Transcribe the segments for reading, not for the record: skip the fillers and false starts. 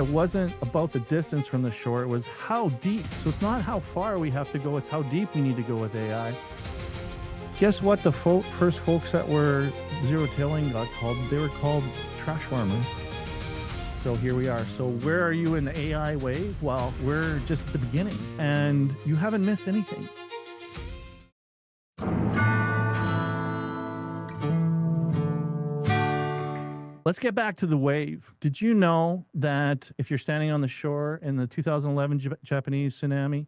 It wasn't about the distance from the shore, it was how deep. So it's not how far we have to go, it's how deep we need to go with AI. Guess what the first folks that were zero-tilling got called? They were called trash farmers. So here we are. So where are you in the AI wave? Well, we're just at the beginning, and you haven't missed anything. Let's get back to the wave. Did you know that if you're standing on the shore in the 2011 Japanese tsunami,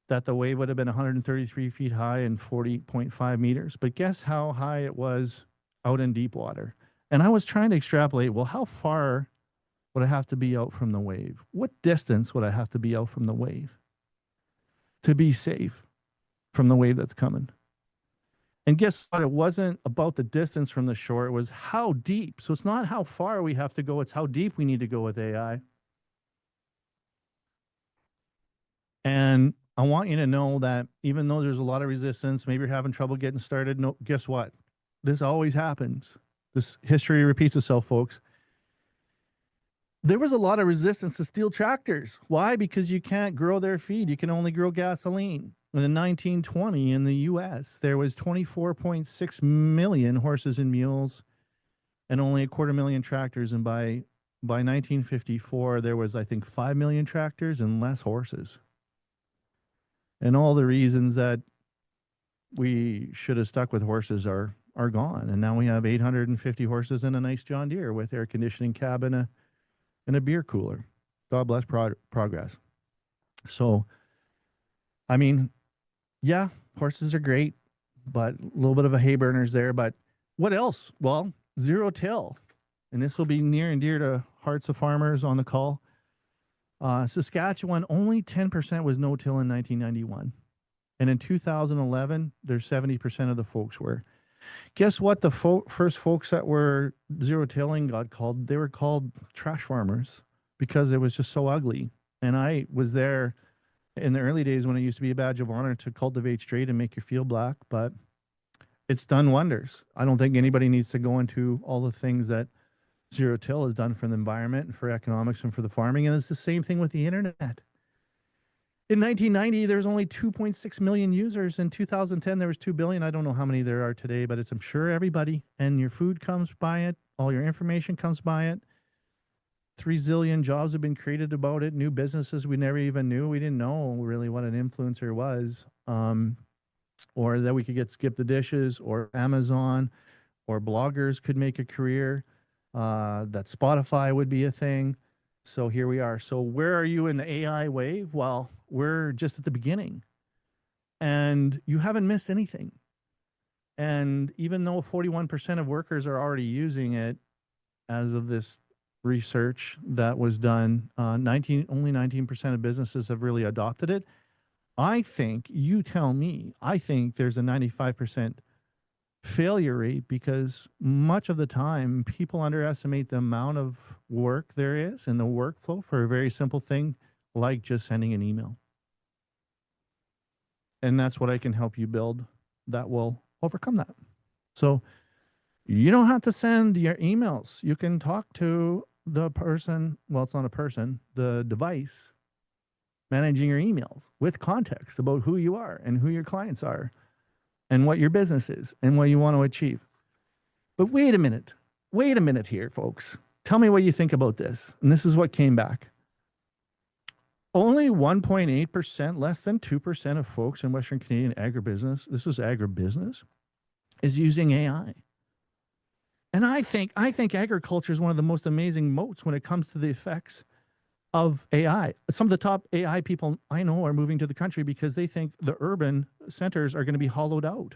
that the wave would have been 133 feet high and 40.5 meters? But guess how high it was out in deep water? And I was trying to extrapolate, well, how far would I have to be out from the wave? What distance would I have to be out from the wave to be safe from the wave that's coming? And guess what? It wasn't about the distance from the shore. It was how deep. So it's not how far we have to go. It's how deep we need to go with AI. And I want you to know that even though there's a lot of resistance, maybe you're having trouble getting started. No, guess what? This always happens. This history repeats itself, folks. There was a lot of resistance to steel tractors. Why? Because you can't grow their feed. You can only grow gasoline. In 1920 in the U.S., there was 24.6 million horses and mules and only 250,000 tractors. And by 1954, there was, I think, 5 million tractors and less horses. And all the reasons that we should have stuck with horses are gone. And now we have 850 horses and a nice John Deere with air conditioning cabin and a beer cooler. God bless progress. So, I mean, yeah, horses are great, but a little bit of a hay burners there. But what else? Well, zero till. And this will be near and dear to hearts of farmers on the call. Saskatchewan, only 10% was no-till in 1991. And in 2011, there's 70% of the folks were. Guess what the first folks that were zero-tilling got called? They were called trash farmers because it was just so ugly. And I was there in the early days when it used to be a badge of honor to cultivate straight and make your field black, but it's done wonders. I don't think anybody needs to go into all the things that zero till has done for the environment and for economics and for the farming. And it's the same thing with the internet. In 1990, there was only 2.6 million users. In 2010, there was 2 billion. I don't know how many there are today, but I'm sure everybody, and your food comes by it. All your information comes by it. 3 zillion jobs have been created about it. New businesses we never even knew. We didn't know really what an influencer was, or that we could get Skip the Dishes or Amazon or bloggers could make a career, that Spotify would be a thing. So here we are. So where are you in the AI wave? Well, we're just at the beginning, and you haven't missed anything. And even though 41% of workers are already using it as of this research that was done, only 19% of businesses have really adopted it. I think, you tell me, I think there's a 95% failure rate because much of the time people underestimate the amount of work there is in the workflow for a very simple thing like just sending an email. And that's what I can help you build that will overcome that. So you don't have to send your emails. You can talk to the person, well, it's not a person, the device managing your emails with context about who you are and who your clients are and what your business is and what you want to achieve. But wait a minute here, folks. Tell me what you think about this. And this is what came back. Only 1.8%, less than 2% of folks in Western Canadian agribusiness, this was agribusiness, is using AI. And I think agriculture is one of the most amazing moats when it comes to the effects of AI. Some of the top AI people I know are moving to the country because they think the urban centers are going to be hollowed out.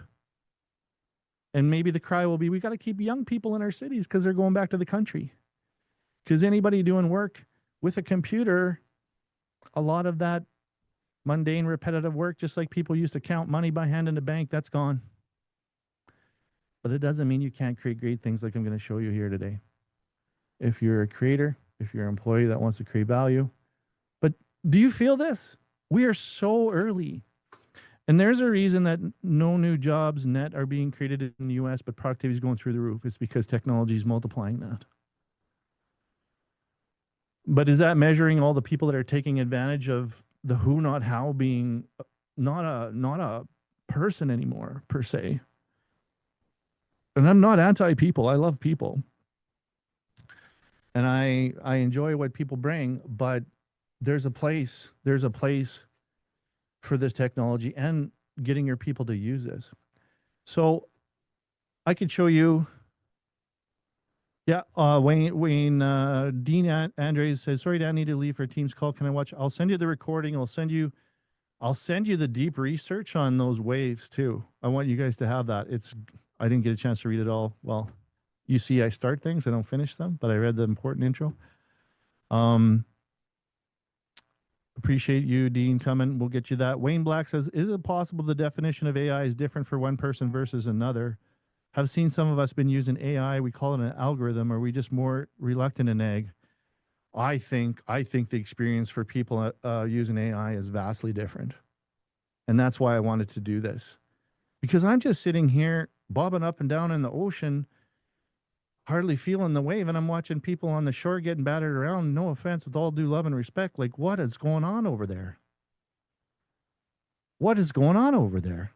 And maybe the cry will be, we got to keep young people in our cities because they're going back to the country. Because anybody doing work with a computer, a lot of that mundane, repetitive work, just like people used to count money by hand in the bank, that's gone. But it doesn't mean you can't create great things like I'm going to show you here today. If you're a creator, if you're an employee that wants to create value. But do you feel this? We are so early. And there's a reason that no new jobs net are being created in the U.S., but productivity is going through the roof. It's because technology is multiplying that. But is that measuring all the people that are taking advantage of the who, not how, being not a person anymore per se? And I'm not anti people. I love people, and I enjoy what people bring. But there's a place for this technology and getting your people to use this. So I could show you. Yeah, Dean Andres says, "Sorry, Dan, I need to leave for a team's call. Can I watch? I'll send you the recording. I'll send you the deep research on those waves too. I want you guys to have that. I didn't get a chance to read it all. Well, you see, I start things, I don't finish them, but I read the important intro. Um, Appreciate you, Dean, coming. We'll get you that. Wayne Black says, is it possible the definition of AI is different for one person versus another? Have seen some of us been using AI. We call it an algorithm. Are we just more reluctant to nag? I think the experience for people using AI is vastly different, and that's why I wanted to do this, because I'm just sitting here bobbing up and down in the ocean, hardly feeling the wave, and I'm watching people on the shore getting battered around. No offense, with all due love and respect, like what is going on over there? What is going on over there?